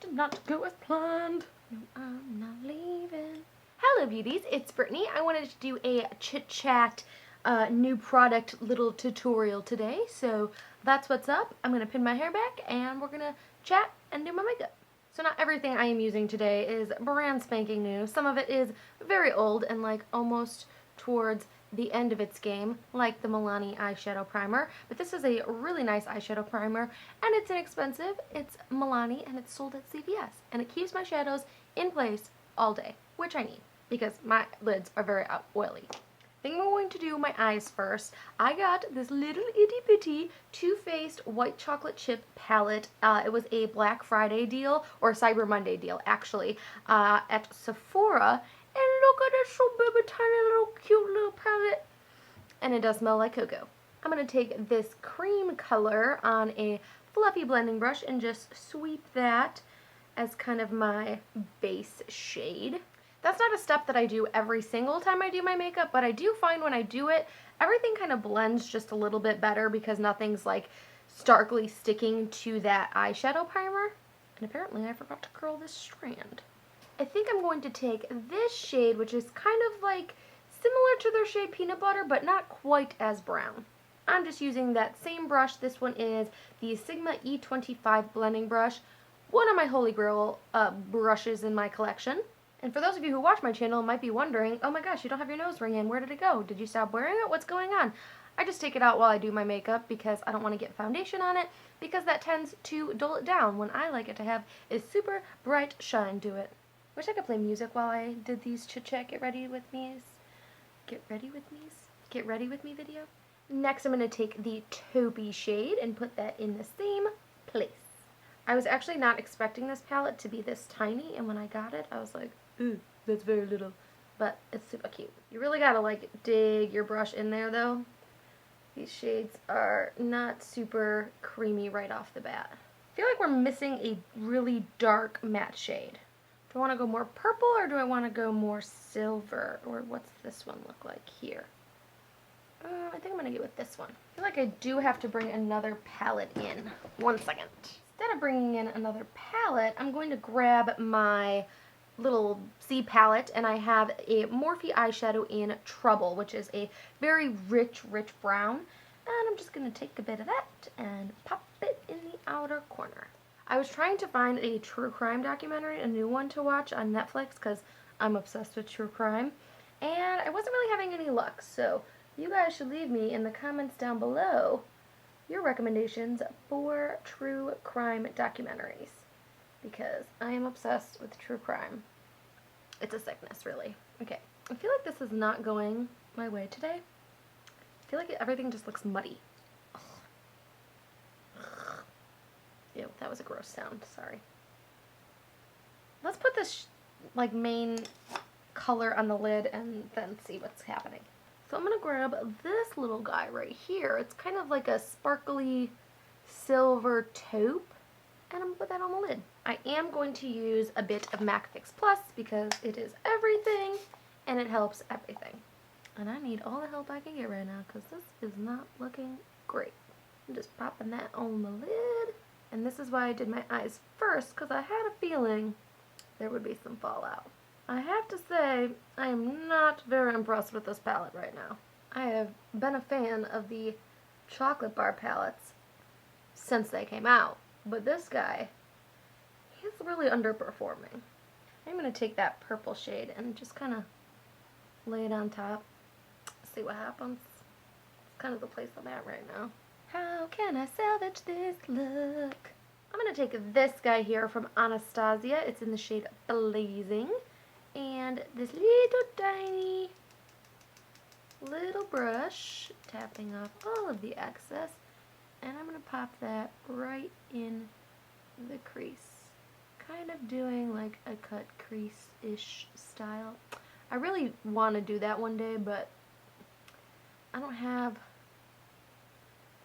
did not go as planned. No, I'm not leaving. Hello beauties, it's Brittany. I wanted to do a chit chat new product little tutorial today, so that's what's up. I'm going to pin my hair back and we're going to chat and do my makeup. So not everything I am using today is brand spanking new. Some of it is very old and like almost towards the end of its game, like the Milani eyeshadow primer. But this is a really nice eyeshadow primer and it's inexpensive. It's Milani and it's sold at CVS and it keeps my shadows in place all day, which I need because my lids are very oily. I think I'm going to do my eyes first. I got this little itty bitty Too Faced white chocolate chip palette. It was a Black Friday deal, or Cyber Monday deal actually, at Sephora. And look at this so baby tiny little cute little palette. And it does smell like cocoa. I'm going to take this cream color on a fluffy blending brush and just sweep that as kind of my base shade. That's not a step that I do every single time I do my makeup, but I do find when I do it, everything kind of blends just a little bit better because nothing's like starkly sticking to that eyeshadow primer. And apparently I forgot to curl this strand. I think I'm going to take this shade, which is kind of like similar to their shade Peanut Butter, but not quite as brown. I'm just using that same brush. This one is the Sigma E25 blending brush, one of my holy grail brushes in my collection. And for those of you who watch my channel might be wondering, oh my gosh, you don't have your nose ring in. Where did it go? Did you stop wearing it? What's going on? I just take it out while I do my makeup because I don't want to get foundation on it because that tends to dull it down when I like it to have a super bright shine to it. Wish I could play music while I did these chit chat get ready with me video. Next I'm going to take the taupey shade and put that in the same place. I was actually not expecting this palette to be this tiny, and when I got it I was like, ooh, that's very little, but it's super cute. You really gotta like dig your brush in there though. These shades are not super creamy right off the bat. I feel like we're missing a really dark matte shade. Do I want to go more purple or do I want to go more silver? Or what's this one look like here? I think I'm going to go with this one. I feel like I do have to bring another palette in. 1 second. Instead of bringing in another palette, I'm going to grab my little C palette and I have a Morphe eyeshadow in Trouble, which is a very rich brown. And I'm just going to take a bit of that and pop it in the outer corner. I was trying to find a true crime documentary, a new one to watch on Netflix because I'm obsessed with true crime, and I wasn't really having any luck, so you guys should leave me in the comments down below your recommendations for true crime documentaries because I am obsessed with true crime. It's a sickness, really. Okay, I feel like this is not going my way today. I feel like everything just looks muddy. Ew, that was a gross sound, sorry. Let's put this like main color on the lid and then see what's happening. So I'm going to grab this little guy right here. It's kind of like a sparkly silver taupe, and I'm going to put that on the lid. I am going to use a bit of MAC Fix Plus because it is everything and it helps everything. And I need all the help I can get right now because this is not looking great. I'm just popping that on the lid. And this is why I did my eyes first, because I had a feeling there would be some fallout. I have to say, I am not very impressed with this palette right now. I have been a fan of the chocolate bar palettes since they came out, but this guy, he's really underperforming. I'm going to take that purple shade and just kind of lay it on top, see what happens. It's kind of the place I'm at right now. How can I salvage this look? I'm going to take this guy here from Anastasia. It's in the shade Blazing. And this little tiny little brush, tapping off all of the excess. And I'm going to pop that right in the crease. Kind of doing like a cut crease-ish style. I really want to do that one day, but I don't have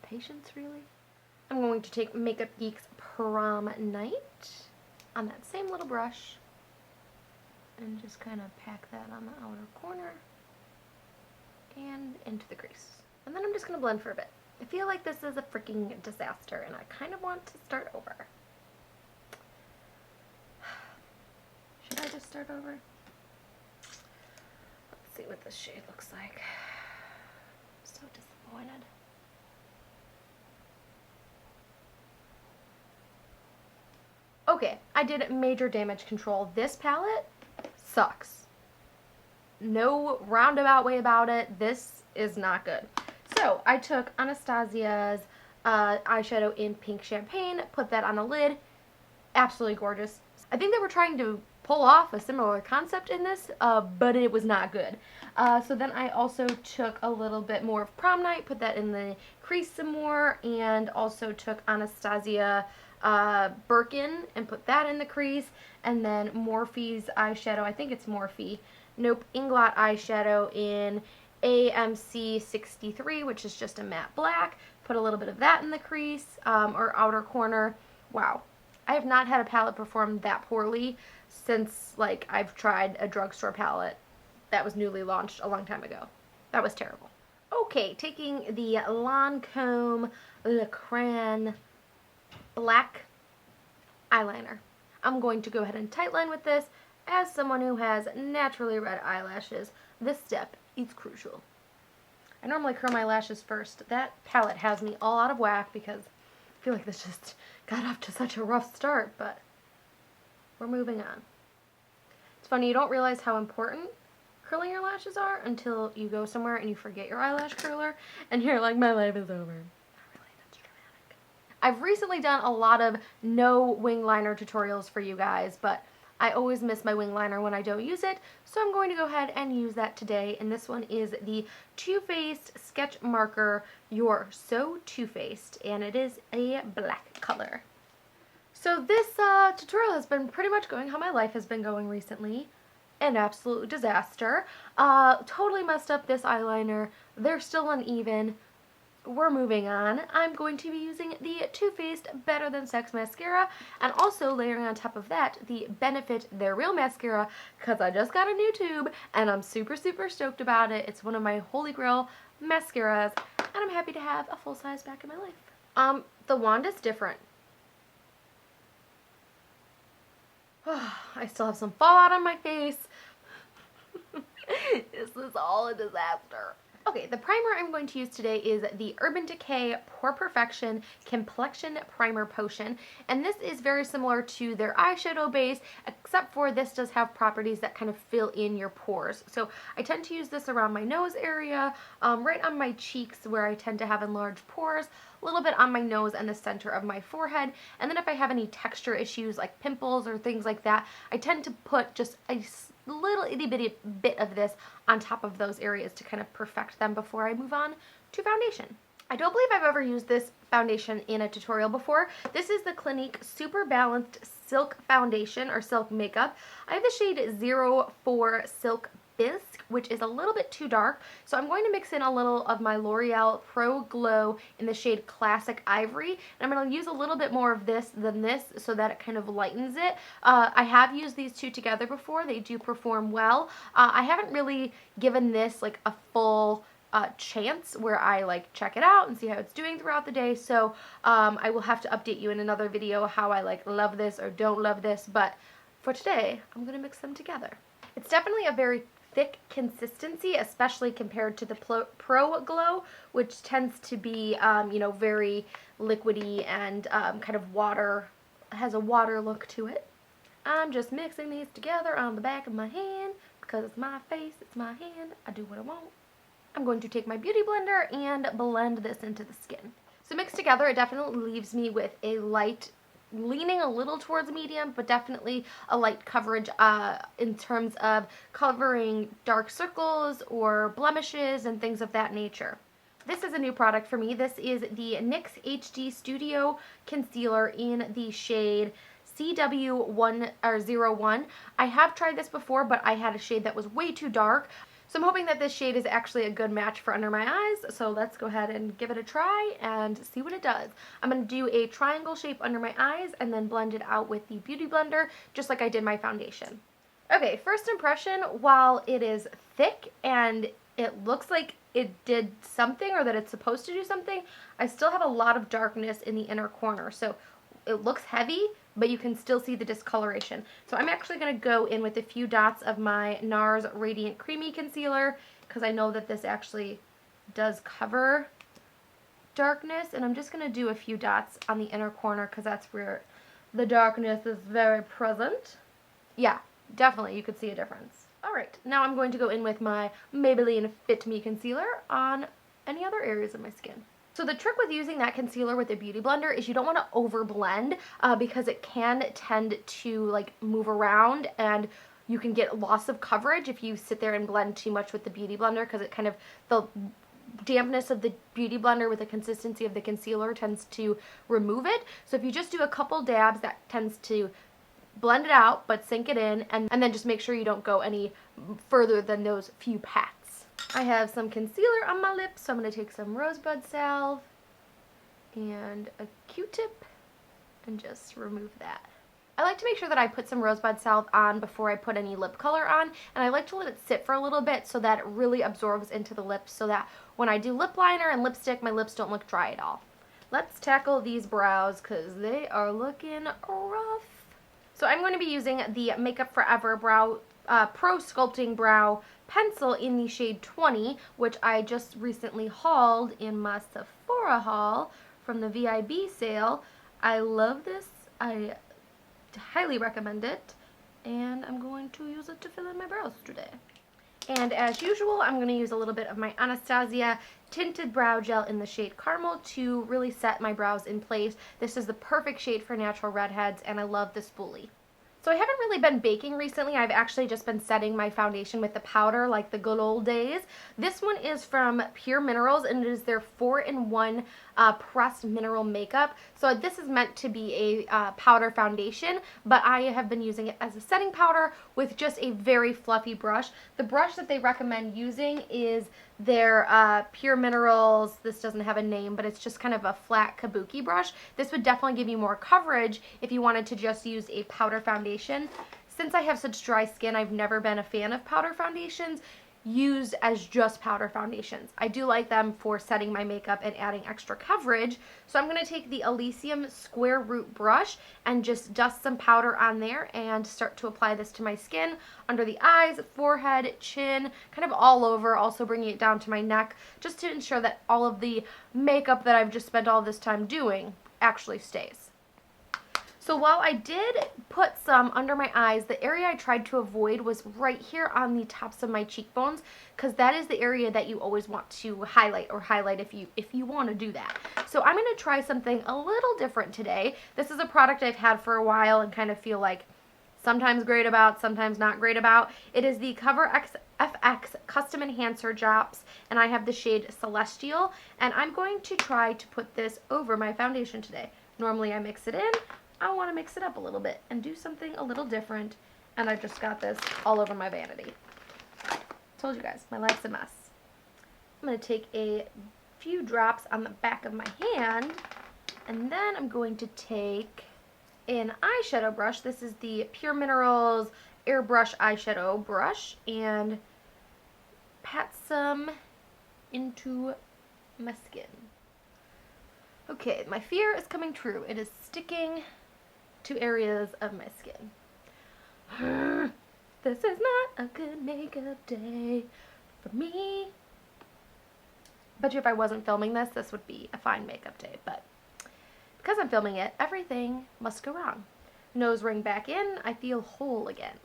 patience really. I'm going to take Makeup Geek's Prom Night on that same little brush and just kind of pack that on the outer corner and into the crease. And then I'm just going to blend for a bit. I feel like this is a freaking disaster and I kind of want to start over. start over? Let's see what this shade looks like. I'm so disappointed. Okay, I did major damage control. This palette sucks. No roundabout way about it. This is not good. So I took Anastasia's eyeshadow in Pink Champagne, put that on a lid. Absolutely gorgeous. I think they were trying to pull off a similar concept in this, but it was not good. So then I also took a little bit more of Prom Night, put that in the crease some more, and also took Anastasia Birkin and put that in the crease, and then Morphe's eyeshadow, I think it's Morphe, nope, Inglot eyeshadow in AMC 63, which is just a matte black, put a little bit of that in the crease, or outer corner. Wow, I have not had a palette perform that poorly since, like, I've tried a drugstore palette that was newly launched a long time ago. That was terrible. Okay, taking the Lancome Le Cran black eyeliner. I'm going to go ahead and tightline with this. As someone who has naturally red eyelashes, this step is crucial. I normally curl my lashes first. That palette has me all out of whack because I feel like this just got off to such a rough start, but we're moving on. It's funny, you don't realize how important curling your lashes are until you go somewhere and you forget your eyelash curler and you're like, my life is over. I've recently done a lot of no wing liner tutorials for you guys, but I always miss my wing liner when I don't use it, so I'm going to go ahead and use that today, and this one is the Too Faced Sketch Marker You're So Too Faced, and it is a black color. So this tutorial has been pretty much going how my life has been going recently. An absolute disaster. Totally messed up this eyeliner. They're still uneven. We're moving on. I'm going to be using the Too Faced Better Than Sex mascara, and also layering on top of that the Benefit They're Real mascara, because I just got a new tube and I'm super stoked about it. It's one of my holy grail mascaras, and I'm happy to have a full size back in my life. The wand is different. I still have some fallout on my face. This is all a disaster. Okay, the primer I'm going to use today is the Urban Decay Pore Perfection Complexion Primer Potion, and this is very similar to their eyeshadow base, except for this does have properties that kind of fill in your pores. So I tend to use this around my nose area, right on my cheeks where I tend to have enlarged pores, a little bit on my nose and the center of my forehead, and then if I have any texture issues like pimples or things like that, I tend to put just a little itty bitty bit of this on top of those areas to kind of perfect them before I move on to foundation. I don't believe I've ever used this foundation in a tutorial before. This is the Clinique Super Balanced Silk Foundation, or Silk Makeup. I have the shade 04 Silk Bisque, which is a little bit too dark, so I'm going to mix in a little of my L'Oreal Pro Glow in the shade Classic Ivory, and I'm going to use a little bit more of this than this so that it kind of lightens it. I have used these two together before. They do perform well. I haven't really given this like a full chance where I like check it out and see how it's doing throughout the day, so I will have to update you in another video how I like love this or don't love this, but for today I'm going to mix them together. It's definitely a very thick consistency, especially compared to the Pro Glow, which tends to be, you know, very liquidy and kind of water, has a water look to it. I'm just mixing these together on the back of my hand because it's my face, it's my hand, I do what I want. I'm going to take my beauty blender and blend this into the skin. So mixed together, it definitely leaves me with a light, leaning a little towards medium, but definitely a light coverage in terms of covering dark circles or blemishes and things of that nature. This is a new product for me. This is the NYX HD Studio Concealer in the shade CW01. I have tried this before, but I had a shade that was way too dark. So I'm hoping that this shade is actually a good match for under my eyes, so let's go ahead and give it a try and see what it does. I'm going to do a triangle shape under my eyes and then blend it out with the Beauty Blender, just like I did my foundation. Okay, first impression, while it is thick and it looks like it did something or that it's supposed to do something, I still have a lot of darkness in the inner corner. So it looks heavy, but you can still see the discoloration. So I'm actually going to go in with a few dots of my NARS Radiant Creamy Concealer, because I know that this actually does cover darkness, and I'm just going to do a few dots on the inner corner because that's where the darkness is very present. Yeah, definitely, you could see a difference. Alright, now I'm going to go in with my Maybelline Fit Me Concealer on any other areas of my skin. So the trick with using that concealer with a beauty blender is you don't want to over blend because it can tend to like move around, and you can get loss of coverage if you sit there and blend too much with the beauty blender, because it kind of, the dampness of the beauty blender with the consistency of the concealer tends to remove it. So if you just do a couple dabs, that tends to blend it out but sink it in, and then just make sure you don't go any further than those few pats. I have some concealer on my lips, so I'm going to take some rosebud salve and a Q-tip and just remove that. I like to make sure that I put some rosebud salve on before I put any lip color on, and I like to let it sit for a little bit so that it really absorbs into the lips, so that when I do lip liner and lipstick, my lips don't look dry at all. Let's tackle these brows because they are looking rough. So I'm going to be using the Makeup Forever Pro Sculpting Brow Pencil in the shade 20, which I just recently hauled in my Sephora haul from the VIB sale. I love this. I highly recommend it, and I'm going to use it to fill in my brows today. And as usual, I'm going to use a little bit of my Anastasia Tinted Brow Gel in the shade Caramel to really set my brows in place. This is the perfect shade for natural redheads, and I love this spoolie. So I haven't really been baking recently. I've actually just been setting my foundation with the powder like the good old days. This one is from Pure Minerals, and it is their 4-in-1 pressed mineral makeup. So this is meant to be a powder foundation, but I have been using it as a setting powder with just a very fluffy brush. The brush that they recommend using is their Pure Minerals, this doesn't have a name, but it's just kind of a flat kabuki brush. This would definitely give you more coverage if you wanted to just use a powder foundation. Since I have such dry skin, I've never been a fan of powder foundations used as just powder foundations. I do like them for setting my makeup and adding extra coverage. So I'm going to take the Elysium Square Root brush and just dust some powder on there and start to apply this to my skin, under the eyes, forehead, chin, kind of all over, also bringing it down to my neck, just to ensure that all of the makeup that I've just spent all this time doing actually stays. So while I did put some under my eyes, the area I tried to avoid was right here on the tops of my cheekbones, because that is the area that you always want to highlight if you want to do that. So I'm going to try something a little different today. This is a product I've had for a while and kind of feel like sometimes great about, sometimes not great about. It is the Cover FX Custom Enhancer Drops, and I have the shade Celestial, and I'm going to try to put this over my foundation today. Normally I mix it in. I want to mix it up a little bit and do something a little different, and I just got this all over my vanity. Told you guys, my life's a mess. I'm going to take a few drops on the back of my hand, and then I'm going to take an eyeshadow brush. This is the Pure Minerals Airbrush Eyeshadow Brush, and pat some into my skin. Okay, my fear is coming true. It is sticking to areas of my skin. This is not a good makeup day for me. Bet you if I wasn't filming this, this would be a fine makeup day, but because I'm filming it, everything must go wrong. Nose ring back in, I feel whole again.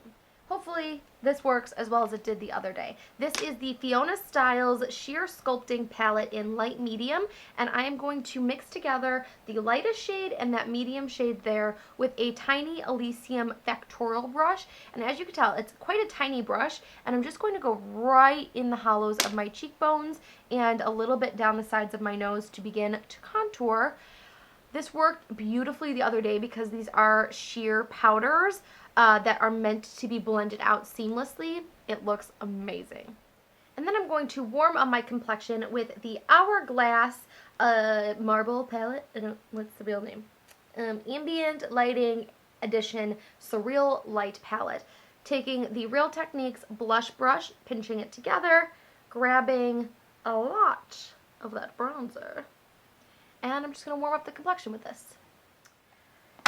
Hopefully this works as well as it did the other day. This is the Fiona Styles Sheer Sculpting Palette in light medium, and I am going to mix together the lightest shade and that medium shade there with a tiny Elysium Factorial brush. And as you can tell, it's quite a tiny brush, and I'm just going to go right in the hollows of my cheekbones and a little bit down the sides of my nose to begin to contour. This worked beautifully the other day because these are sheer powders that are meant to be blended out seamlessly. It looks amazing. And then I'm going to warm up my complexion with the Hourglass Marble Palette. What's the real name? Ambient Lighting Edition Surreal Light Palette. Taking the Real Techniques blush brush, pinching it together, grabbing a lot of that bronzer. And I'm just going to warm up the complexion with this.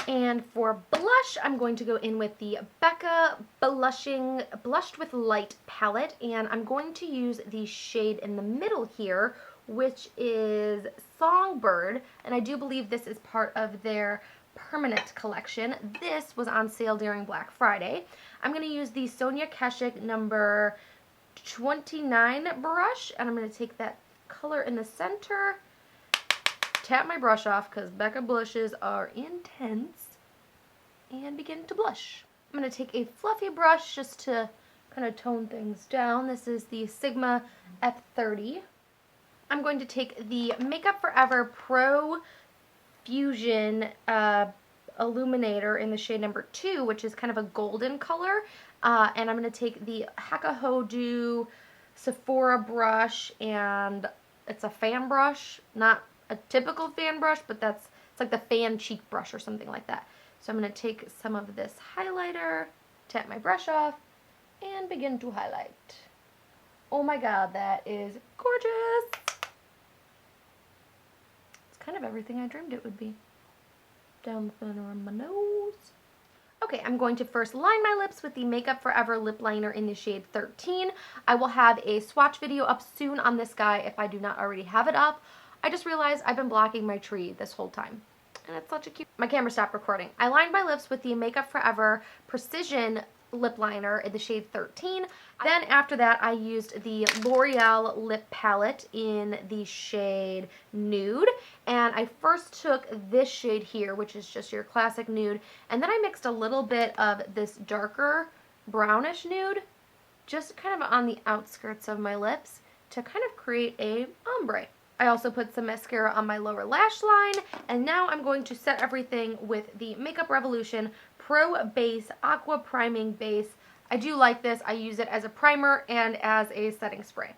And for blush, I'm going to go in with the Becca Blushed with Light palette, and I'm going to use the shade in the middle here, which is Songbird, and I do believe this is part of their permanent collection. This was on sale during Black Friday. I'm going to use the Sonia Kashuk number 29 brush, and I'm going to take that color in the center, tap my brush off because Becca blushes are intense, and begin to blush. I'm going to take a fluffy brush just to kind of tone things down. This is the Sigma F30. I'm going to take the Makeup Forever Pro Fusion Illuminator in the shade number 2, which is kind of a golden color. And I'm going to take the Hakuhodo Sephora brush, and it's a fan brush, not a typical fan brush, but it's like the fan cheek brush or something like that. So I'm going to take some of this highlighter, tap my brush off, and begin to highlight. Oh my god, that is gorgeous! It's kind of everything I dreamed it would be. Down the center of my nose. Okay, I'm going to first line my lips with the Makeup Forever lip liner in the shade 13. I will have a swatch video up soon on this guy if I do not already have it up. I just realized I've been blocking my tree this whole time, and it's such a cute... My camera stopped recording. I lined my lips with the Makeup Forever Precision lip liner in the shade 13. Then after that, I used the L'Oreal lip palette in the shade Nude, and I first took this shade here, which is just your classic nude, and then I mixed a little bit of this darker brownish nude just kind of on the outskirts of my lips to kind of create a ombre. I also put some mascara on my lower lash line, and now I'm going to set everything with the Makeup Revolution Pro Base Aqua Priming Base. I do like this. I use it as a primer and as a setting spray.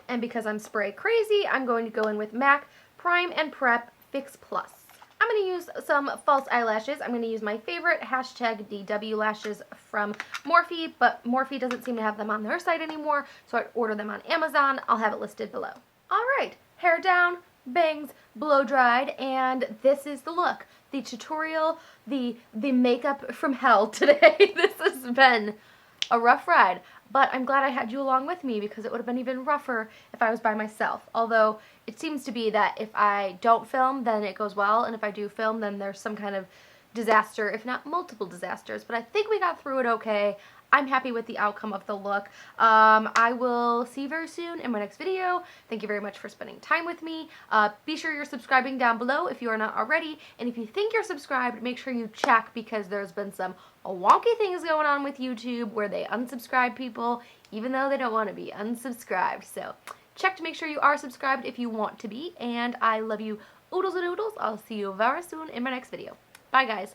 And because I'm spray crazy, I'm going to go in with MAC Prime and Prep Fix Plus. I'm going to use some false eyelashes. I'm going to use my favorite #DW lashes from Morphe, but Morphe doesn't seem to have them on their site anymore, so I'd order them on Amazon. I'll have it listed below. Alright, hair down, bangs, blow dried, and this is the look. The tutorial, the makeup from hell today. This has been a rough ride, but I'm glad I had you along with me because it would have been even rougher if I was by myself. Although it seems to be that if I don't film, then it goes well, and if I do film, then there's some kind of disaster, if not multiple disasters. But I think we got through it okay. I'm happy with the outcome of the look. I will see you very soon in my next video. Thank you very much for spending time with me. Be sure you're subscribing down below if you are not already. And if you think you're subscribed, make sure you check because there's been some wonky things going on with YouTube where they unsubscribe people even though they don't want to be unsubscribed. So check to make sure you are subscribed if you want to be. And I love you oodles and oodles. I'll see you very soon in my next video. Bye guys.